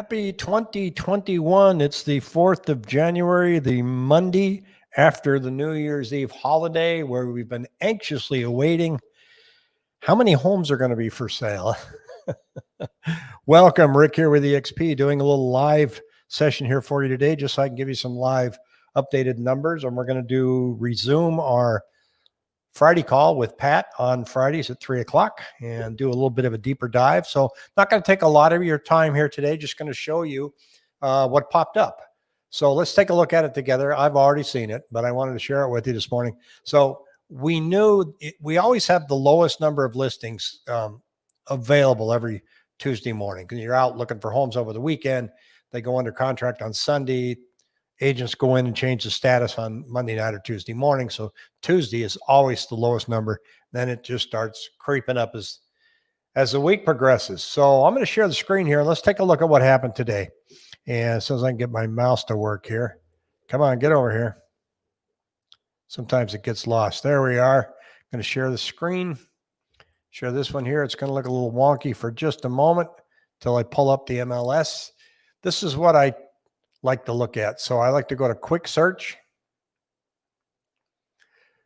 Happy 2021. It's the 4th of January, the Monday after the New Year's Eve holiday, where we've been anxiously awaiting how many homes are going to be for sale. Welcome, Rick here with EXP, doing a little live session here for you today, just so I can give you some live updated numbers. And we're going to resume our Friday call with Pat on Fridays at 3 o'clock and do a little bit of a deeper dive. So not going to take a lot of your time here today, just going to show you what popped up. So let's take a look at it together. I've already seen it, but I wanted to share it with you this morning. So we knew we always have the lowest number of listings available every Tuesday morning because you're out looking for homes over the weekend. They go under contract on Sunday. Agents go in and change the status on Monday night or Tuesday morning. So Tuesday is always the lowest number. Then it just starts creeping up as the week progresses. So I'm going to share the screen here. Let's take a look at what happened today. And as soon as I can get my mouse to work here, come on, get over here. Sometimes it gets lost. There we are. I'm going to share the screen. Share this one here. It's going to look a little wonky for just a moment until I pull up the MLS. This is what I like to look at. So I like to go to quick search.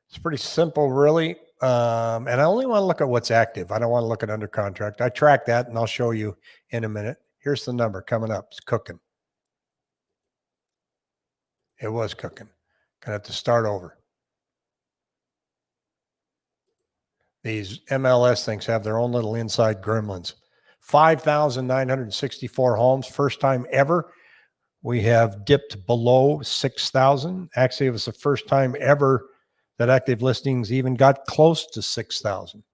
It's pretty simple, really. And I only want to look at what's active. I don't want to look at under contract. I track that and I'll show you in a minute. Here's the number coming up. It's cooking. It was cooking. Gonna have to start over. These MLS things have their own little inside gremlins. 5,964 homes, first time ever. We have dipped below 6,000. Actually, it was the first time ever that active listings even got close to 6,000.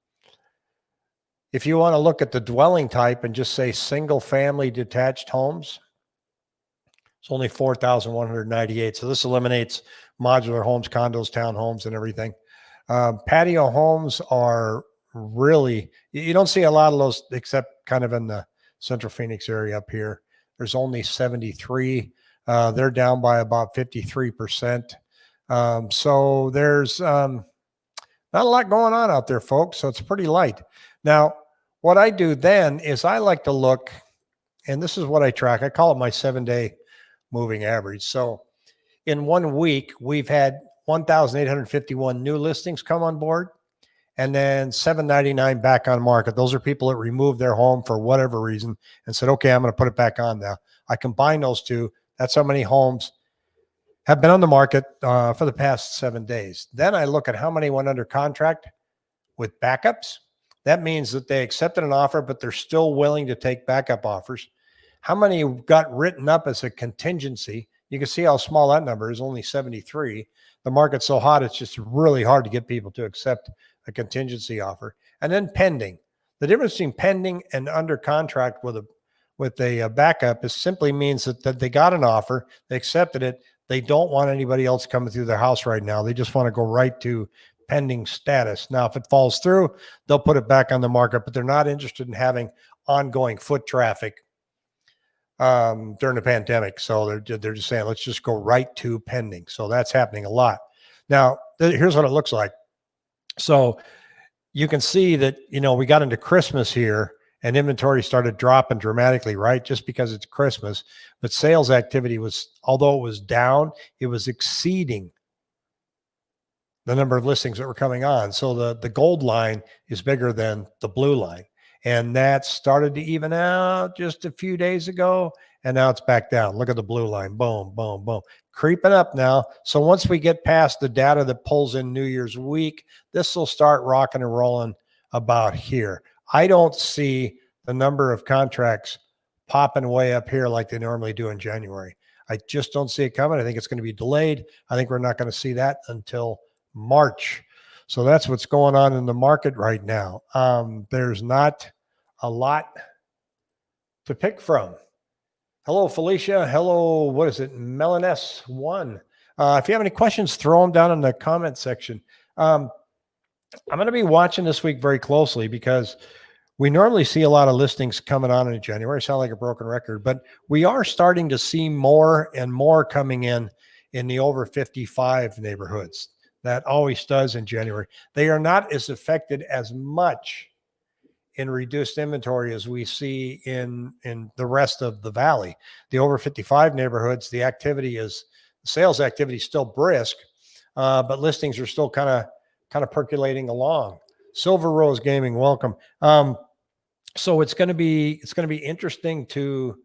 If you want to look at the dwelling type and just say single family detached homes, it's only 4,198. So this eliminates modular homes, condos, townhomes, and everything. Patio homes are really, you don't see a lot of those except kind of in the Central Phoenix area up here. There's only 73. They're down by about 53%. So there's not a lot going on out there, folks. So it's pretty light. Now, what I do then is I like to look, and this is what I track. I call it my 7-day moving average. So in 1 week, we've had 1,851 new listings come on board, and then 799 back on market. Those are people that removed their home for whatever reason and said, okay, I'm going to put it back on now. I combine those two. That's how many homes have been on the market for the past 7 days. Then I look at how many went under contract with backups. That means that they accepted an offer, but they're still willing to take backup offers. How many got written up as a contingency? You can see how small that number is, only 73. The market's so hot, it's just really hard to get people to accept a contingency offer. And then pending. The difference between pending and under contract with a backup is simply means that they got an offer, they accepted it, they don't want anybody else coming through their house right now. They just want to go right to pending status. Now, if it falls through, they'll put it back on the market, but they're not interested in having ongoing foot traffic during the pandemic. So they're just saying, let's just go right to pending. So that's happening a lot. Now, here's what it looks like. So you can see that, we got into Christmas here and inventory started dropping dramatically, right? Just because it's Christmas. But sales activity was, although it was down, it was exceeding the number of listings that were coming on. So the gold line is bigger than the blue line. And that started to even out just a few days ago. And now it's back down. Look at the blue line. Boom, boom, boom. Creeping up now. So once we get past the data that pulls in New Year's week, this will start rocking and rolling about here. I don't see the number of contracts popping way up here like they normally do in January. I just don't see it coming. I think it's going to be delayed. I think we're not going to see that until March. So that's what's going on in the market right now. There's not a lot to pick from. Hello, Felicia. Hello, what is it? Melines1. If you have any questions, throw them down in the comment section. I'm going to be watching this week very closely because we normally see a lot of listings coming on in January. Sound like a broken record, but we are starting to see more and more coming in the over 55 neighborhoods. That always does in January. They are not as affected as much in reduced inventory as we see in the rest of the valley. The over 55 neighborhoods, the sales activity is still brisk, but listings are still kind of percolating along. Silver Rose Gaming, welcome. So it's going to be interesting to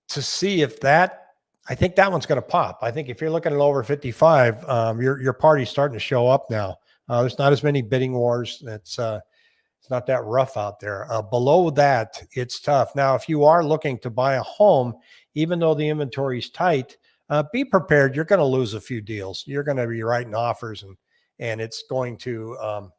see if I think that one's going to pop. I think if you're looking at over 55, your party's starting to show up now. There's not as many bidding wars. It's not that rough out there. Below that, it's tough. Now, if you are looking to buy a home, even though the inventory is tight, be prepared. You're going to lose a few deals. You're going to be writing offers, and it's going to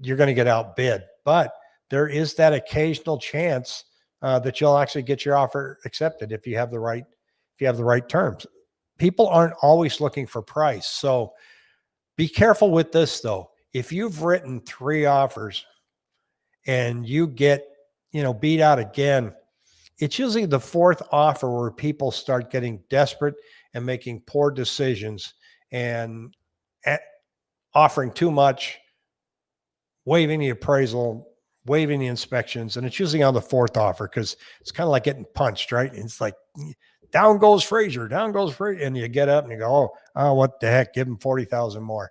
you're going to get outbid. But there is that occasional chance that you'll actually get your offer accepted if you have the right terms. People aren't always looking for price, so be careful with this though. If you've written 3 offers and you get beat out again, it's usually the 4th offer where people start getting desperate and making poor decisions and offering too much, waiving the appraisal, waiving the inspections, and it's usually on the 4th offer because it's kind of like getting punched, right? And it's like down goes Frazier, and you get up and you go, oh, what the heck? Give him 40,000 more.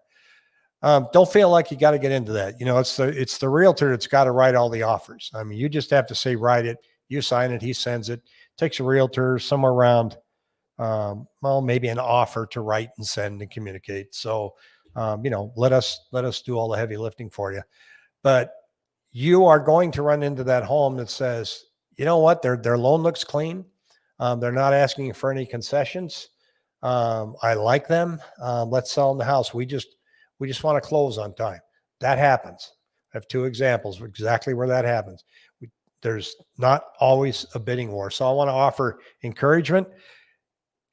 Don't feel like you got to get into that. It's the realtor that's got to write all the offers. I mean, you just have to say write it, you sign it, he sends it. Takes a realtor somewhere around, maybe an offer to write and send and communicate. So, let us do all the heavy lifting for you. But you are going to run into that home that says, you know what, their loan looks clean. They're not asking for any concessions. I like them. Let's sell them the house. We just want to close on time. That happens. I have 2 examples of exactly where that happens. There's not always a bidding war. So I want to offer encouragement.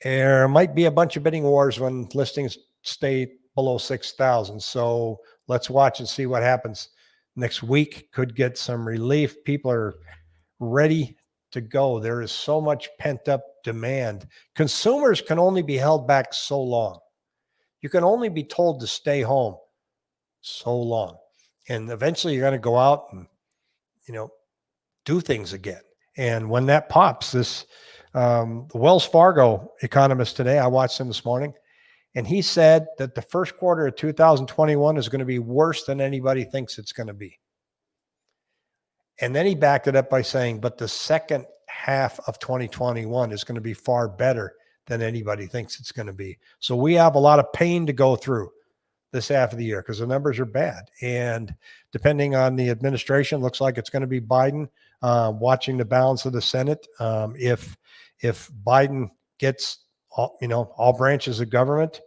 There might be a bunch of bidding wars when listings stay below 6,000. So let's watch and see what happens next week. Could get some relief. People are ready to go. There is so much pent up demand. Consumers can only be held back so long. You can only be told to stay home so long. And eventually you're going to go out and, do things again. And when that pops, the Wells Fargo economist today, I watched him this morning, and he said that the first quarter of 2021 is going to be worse than anybody thinks it's going to be. And then he backed it up by saying, but the second half of 2021 is going to be far better than anybody thinks it's going to be. So we have a lot of pain to go through this half of the year because the numbers are bad. And depending on the administration, looks like it's going to be Biden. Watching the balance of the Senate. If Biden gets all branches of government,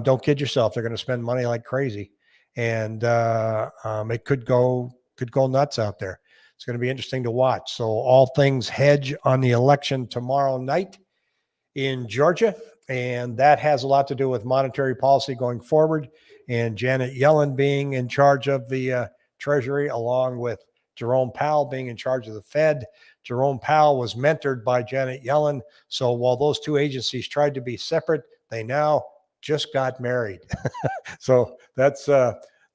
don't kid yourself. They're going to spend money like crazy, and it could go nuts out there. It's going to be interesting to watch. So all things hedge on the election tomorrow night in Georgia, and that has a lot to do with monetary policy going forward, and Janet Yellen being in charge of the Treasury, along with Jerome Powell being in charge of the Fed. Jerome Powell was mentored by Janet Yellen. So while those 2 agencies tried to be separate, they now just got married. So that's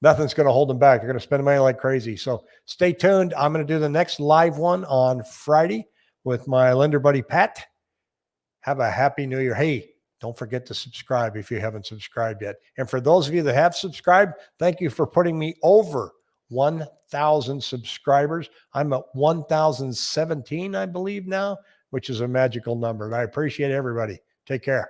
nothing's going to hold them back. They're going to spend money like crazy. So stay tuned. I'm going to do the next live one on Friday with my lender buddy, Pat. Have a happy new year. Hey, don't forget to subscribe if you haven't subscribed yet. And for those of you that have subscribed, thank you for putting me over 1,000 subscribers. I'm at 1,017, I believe now, which is a magical number. And I appreciate everybody. Take care.